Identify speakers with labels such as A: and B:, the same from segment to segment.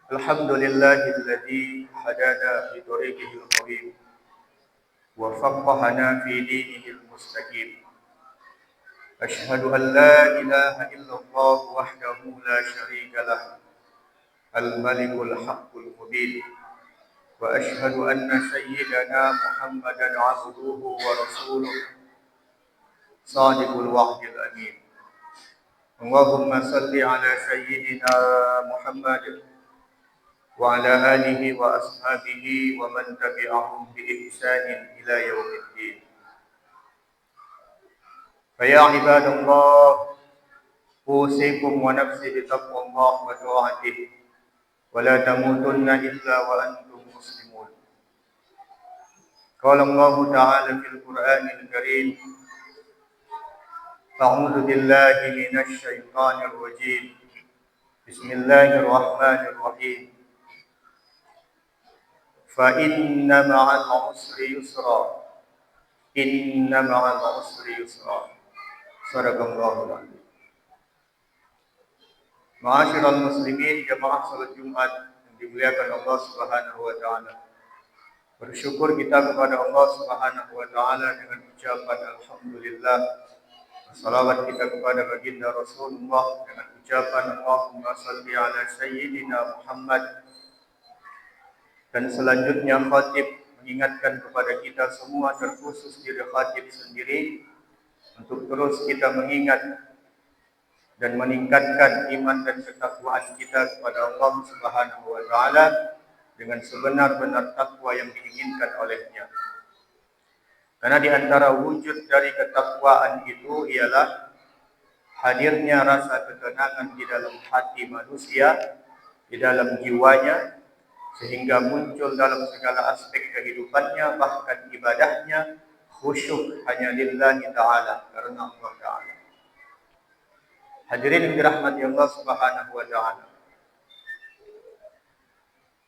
A: الحمد لله الذي هدانا بطريقه القويم وفقهنا في دينه المستقيم. أشهد أن لا إله إلا الله وحده لا شريك له الملك الحق المبين، وأشهد أن سيدنا محمدا عبده ورسوله صادق الوعد الأمين. اللهم صل على سيدنا محمد وعلى آله وأصحابه ومن تبعهم بإحسان إلى يوم الدين. فيا عباد الله، أوصيكم ونفسي بتقوى الله وطاعته، ولا تموتن إلا وأنتم مسلمون. قال الله تعالى في القرآن الكريم: أعوذ بالله من الشيطان الرجيم، بسم الله الرحمن الرحيم. فإن مع العسر يسرا إن مع العسر يسرا. Sadaqallahul azim. Ma'asyiral muslimin, jamaah salat Jumat yang dimuliakan Allah Subhanahu wa taala. Bersyukur kita kepada Allah Subhanahu wa taala dengan ucapan alhamdulillah. Salawat kita kepada baginda Rasulullah dengan ucapan Allahumma salli ala sayyidina Muhammad. Dan selanjutnya khatib mengingatkan kepada kita semua, terkhusus diri khatib sendiri, untuk terus kita mengingat dan meningkatkan iman dan ketakwaan kita kepada Allah Subhanahu wa taala dengan sebenar-benar takwa yang diinginkan olehnya. Karena di antara wujud dari ketakwaan itu ialah hadirnya rasa ketenangan di dalam hati manusia, di dalam jiwanya, sehingga muncul dalam segala aspek kehidupannya, bahkan ibadahnya, khusyuk hanya lillahi ta'ala, karena Allah ta'ala. Hadirin yang dirahmati Allah Subhanahu wa ta'ala,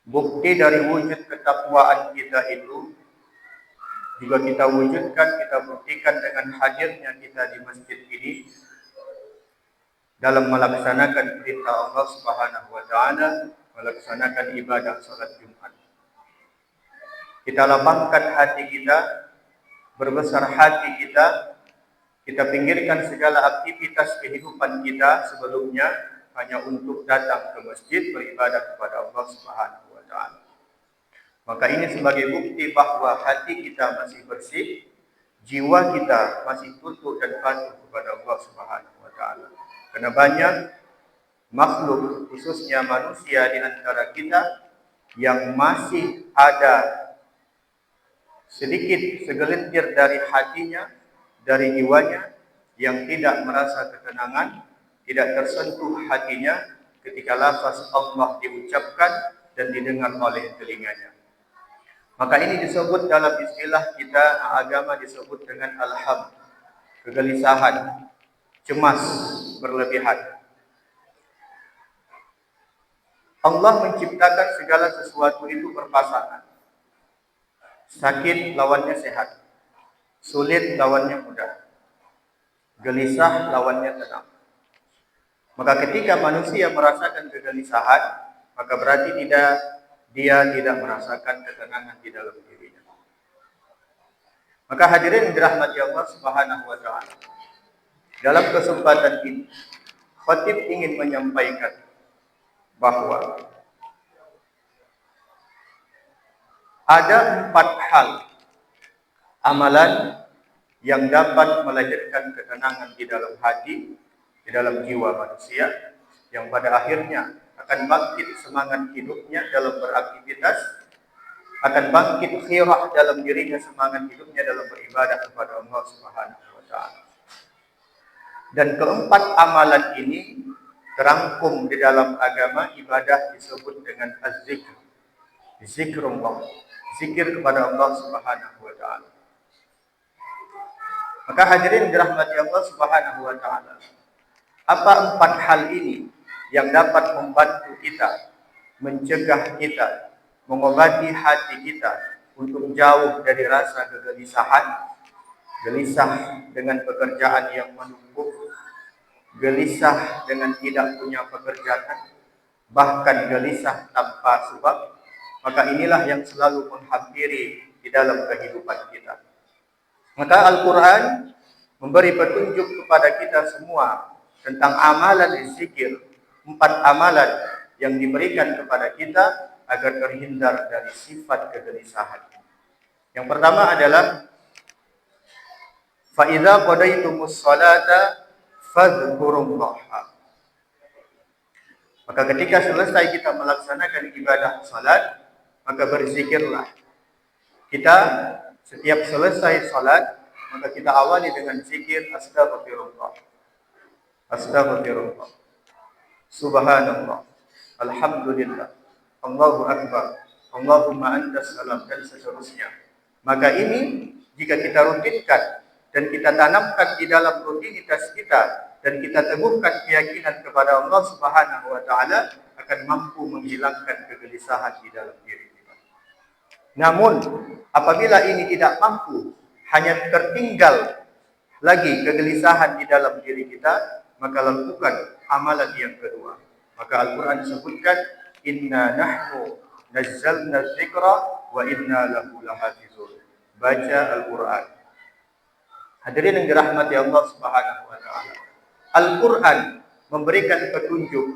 A: bukti dari wujud ketakwaan kita itu juga kita wujudkan, kita buktikan dengan hadirnya kita di masjid ini dalam melaksanakan perintah Allah Subhanahu wa ta'ala, melaksanakan ibadah salat Jumat. Kita lapangkan hati kita, berbesar hati kita, kita pinggirkan segala aktivitas kehidupan kita sebelumnya hanya untuk datang ke masjid beribadah kepada Allah Subhanahu wa taala. Maka ini sebagai bukti bahwa hati kita masih bersih, jiwa kita masih tunduk dan patuh kepada Allah Subhanahu wa taala. Karena banyak makhluk, khususnya manusia di antara kita, yang masih ada sedikit segelintir dari hatinya, dari jiwanya, yang tidak merasa ketenangan, tidak tersentuh hatinya ketika lafaz Allah diucapkan dan didengar oleh telinganya. Maka ini disebut dalam istilah kita agama disebut dengan alham, kegelisahan, cemas berlebihan. Allah menciptakan segala sesuatu itu berpasangan. Sakit lawannya sehat, sulit lawannya mudah, gelisah lawannya tenang. Maka ketika manusia merasakan kegelisahan, maka berarti dia tidak merasakan ketenangan di dalam dirinya. Maka hadirin dirahmati Allah Subhanahu wa taala, dalam kesempatan ini khatib ingin menyampaikan bahwa ada 4 hal amalan yang dapat melahirkan ketenangan di dalam hati, di dalam jiwa manusia, yang pada akhirnya akan bangkit semangat hidupnya dalam beraktivitas, akan bangkit khirah dalam dirinya, semangat hidupnya dalam beribadah kepada Allah Subhanahu wa taala. Dan keempat amalan ini terangkum di dalam agama ibadah disebut dengan az-zikr. Zikrullah, zikir kepada Allah Subhanahu wa taala. Maka hadirin dirahmati Allah Subhanahu wa taala, apa 4 hal ini yang dapat membantu kita, mencegah kita, mengobati hati kita untuk jauh dari rasa kegelisahan, gelisah dengan pekerjaan yang menumpuk, gelisah dengan tidak punya pekerjaan, bahkan gelisah tanpa sebab, maka inilah yang selalu menghampiri di dalam kehidupan kita. Maka Al-Quran memberi petunjuk kepada kita semua tentang amalan zikir, 4 amalan yang diberikan kepada kita agar terhindar dari sifat kegelisahan. Yang pertama adalah fa idza qadaitumus sholata fadhkurullaha. Maka ketika selesai kita melaksanakan ibadah salat, maka berzikirlah. Kita setiap selesai salat, maka kita awali dengan zikir astaghfirullah. Astaghfirullah. Subhanallah. Alhamdulillah. Allahu akbar. Allahumma antas salam dan seterusnya. Maka ini jika kita rutinkan dan kita tanamkan di dalam rutinitas kita dan kita teguhkan keyakinan kepada Allah Subhanahu wa taala, akan mampu menghilangkan kegelisahan di dalam diri kita. Namun apabila ini tidak mampu, hanya tertinggal lagi kegelisahan di dalam diri kita, maka lakukan amalan yang kedua. Maka Al-Quran sebutkan, inna nahnu nazzalna dzikra wa inna lahu lahafizun. Baca Al-Quran. Hadirin yang dirahmati Allah Subhanahu wa taala. Al-Quran memberikan petunjuk.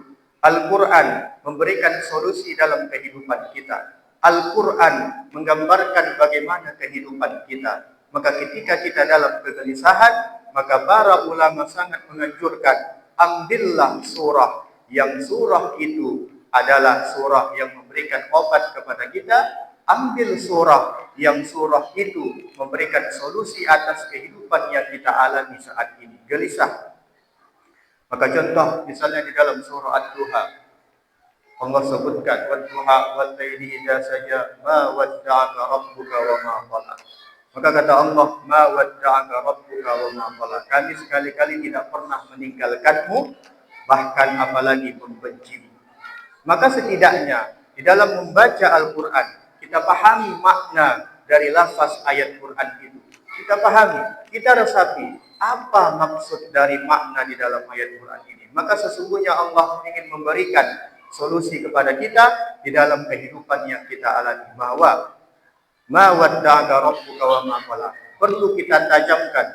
A: Al-Quran memberikan solusi dalam kehidupan kita. Al-Quran menggambarkan bagaimana kehidupan kita. Maka ketika kita dalam kegelisahan, maka para ulama sangat menganjurkan, ambillah surah yang surah itu adalah surah yang memberikan obat kepada kita. Ambil surah yang surah itu memberikan solusi atas kehidupan yang kita alami saat ini, gelisah. Maka contoh misalnya di dalam surah Ad-Duha, Allah sebutkan, "Wad-duha wal-laili idza saja ma wadda'aka rabbuka wa ma qala." Maka kata Allah, "Ma wadda'aka rabbuka wa ma qala." Kami sekali-kali tidak pernah meninggalkanmu, bahkan apalagi membencimu. Maka setidaknya di dalam membaca Al-Quran, kita pahami makna dari lafaz ayat Quran itu. Kita pahami, kita resapi apa maksud dari makna di dalam ayat Quran ini. Maka sesungguhnya Allah ingin memberikan solusi kepada kita di dalam kehidupan yang kita alami, bahwa ma wadda'aka rabbuka wa ma qala. Perlu kita tajamkan,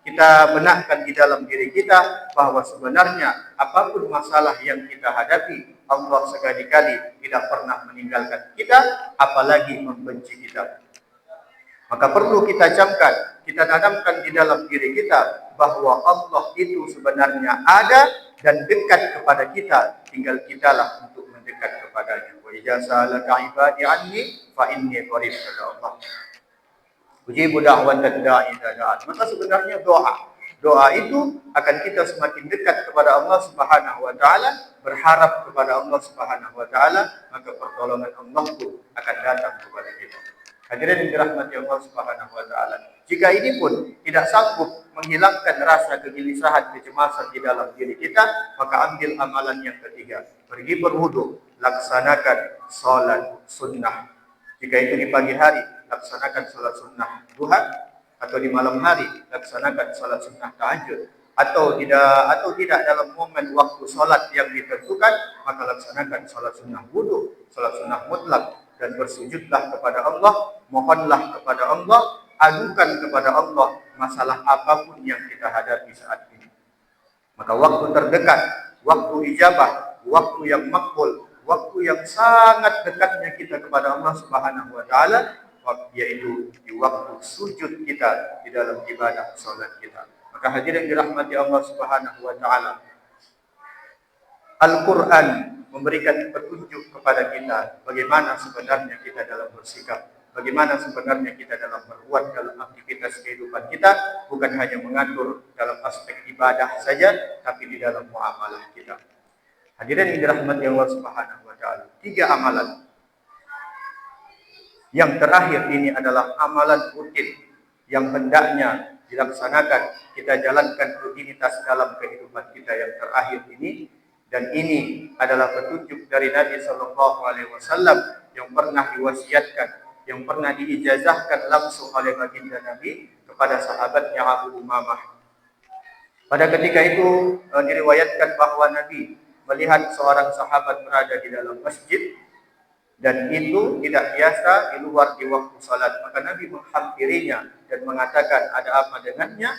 A: kita benarkan di dalam diri kita bahwa sebenarnya apapun masalah yang kita hadapi, Allah sekali-kali tidak pernah meninggalkan kita, apalagi membenci kita. Maka perlu kita camkan, kita tanamkan di dalam diri kita bahwa Allah itu sebenarnya ada dan dekat kepada kita, tinggal kitalah untuk mendekat kepadanya. Wa idza sa'alaka 'ibadi 'anni fa inni qarib, kata Allah. Ujibu da'watad da'i idza da'an. Maka sebenarnya doa itu akan kita semakin dekat kepada Allah Subhanahu wa taala, berharap kepada Allah Subhanahu wa taala, maka pertolongan Allah itu akan datang kepada kita. Hadirin yang dirahmati Allah Subhanahu wa taala. Jika ini pun tidak sanggup menghilangkan rasa kegelisahan, kecemasan di dalam diri kita, maka ambil amalan yang ketiga. Pergi berwudu, laksanakan salat sunnah. Jika itu di pagi hari, laksanakan salat sunnah duha, atau di malam hari laksanakan salat sunnah tahajud, atau tidak dalam momen waktu salat yang ditentukan, maka laksanakan salat sunnah wudu, salat sunnah mutlak, dan bersujudlah kepada Allah, mohonlah kepada Allah, adukan kepada Allah masalah apapun yang kita hadapi saat ini. Maka waktu terdekat, waktu ijabah, waktu yang makbul, waktu yang sangat dekatnya kita kepada Allah Subhanahu wa taala, yaitu di waktu sujud kita di dalam ibadah salat kita. Maka hadirin dirahmati Allah Subhanahu wa taala, Al-Quran memberikan petunjuk kepada kita bagaimana sebenarnya kita dalam bersikap, bagaimana sebenarnya kita dalam berbuat dalam aktivitas kehidupan kita, bukan hanya mengatur dalam aspek ibadah saja, tapi di dalam muamalah kita. Hadirin yang dirahmati Allah Subhanahu wa taala, 3 amalan. Yang terakhir ini adalah amalan rutin yang hendaknya dilaksanakan, kita jalankan rutinitas dalam kehidupan kita yang terakhir ini. Dan ini adalah petunjuk dari Nabi Sallallahu Alaihi Wasallam yang pernah diwasiatkan, yang pernah diijazahkan langsung oleh baginda Nabi kepada sahabatnya Abu Umamah. Pada ketika itu diriwayatkan bahwa Nabi melihat seorang sahabat berada di dalam masjid dan itu tidak biasa di luar di waktu salat. Maka Nabi menghampirinya dan mengatakan, ada apa dengannya?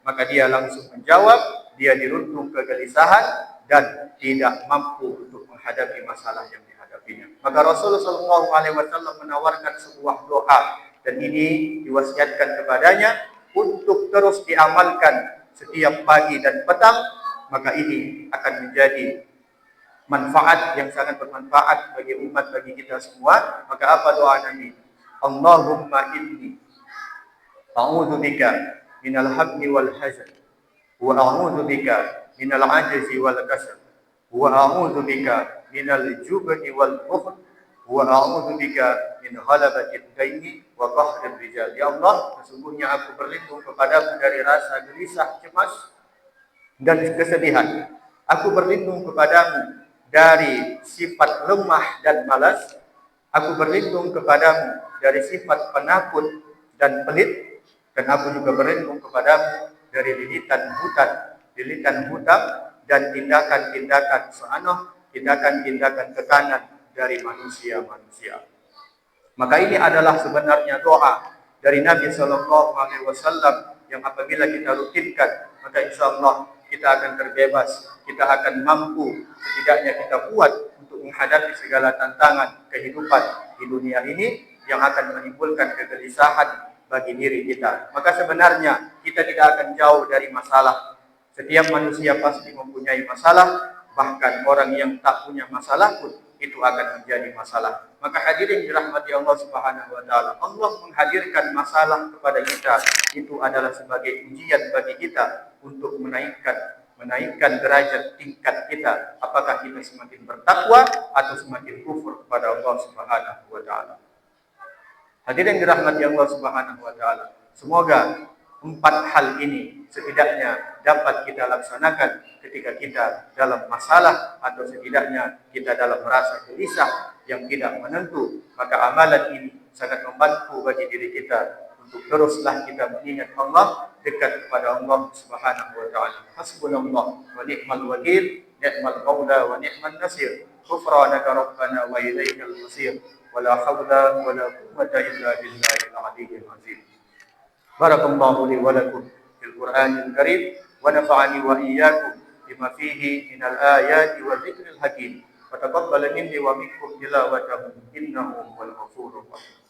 A: Maka dia langsung menjawab, dia dirundung kegelisahan dan tidak mampu untuk menghadapi masalah yang dihadapinya. Maka Rasulullah SAW menawarkan sebuah doa dan ini diwasiatkan kepadanya untuk terus diamalkan setiap pagi dan petang. Maka ini akan menjadi manfaat yang sangat bermanfaat bagi umat, bagi kita semua. Maka apa doa Nabi? Allahumma inni a'udzubika minal hammi wal hazan wa a'udzubika minal ajzi wal kasal wa a'udzubika minal jubni wal bukhl wa a'udzubika min ghalabatid daini wa qahrir rijal. Ya Allah, sesungguhnya aku berlindung kepadamu dari rasa gelisah, cemas dan kesedihan. Aku berlindung kepadamu dari sifat lemah dan malas. Aku berlindung kepadamu dari sifat penakut dan pelit. Dan aku juga berlindung kepadamu dari lilitan hutang, dan tindakan-tindakan seanoh, tindakan-tindakan tekanan dari manusia-manusia. Maka ini adalah sebenarnya doa dari Nabi Shallallahu Alaihi Wasallam yang apabila kita rutinkan, maka insya Allah kita akan terbebas, kita akan mampu, setidaknya kita kuat untuk menghadapi segala tantangan kehidupan di dunia ini yang akan menimbulkan kegelisahan bagi diri kita. Maka sebenarnya kita tidak akan jauh dari masalah. Setiap manusia pasti mempunyai masalah, bahkan orang yang tak punya masalah pun itu akan menjadi masalah. Maka hadirin dirahmati Allah Subhanahu wa taala, Allah menghadirkan masalah kepada kita itu adalah sebagai ujian bagi kita untuk menaikkan derajat tingkat kita, apakah kita semakin bertakwa atau semakin kufur kepada Allah Subhanahu wa taala. Hadirin dirahmati Allah Subhanahu wa taala, semoga 4 hal ini setidaknya dapat kita laksanakan ketika kita dalam masalah atau setidaknya kita dalam merasa gelisah yang tidak menentu. Maka amalan ini sangat membantu bagi diri kita untuk teruslah kita mengingat Allah, dekat kepada Allah Subhanahu wa taala. Hasbunallah wa ni'mal wakil, ni'mal maula wa ni'man nasir. Ghufranaka rabbana wa ilaikal masir. Wala haula wala quwwata illa billahil aliyyil azim. Barakallahu li wa lakum fil Qur'anil Karim wa nafa'ani wa iyyakum bima fihi minal ayati wa dzikril hakim. Wa taqabbal minni wa minkum tilawatahu innahu huwal ghafurur rahim.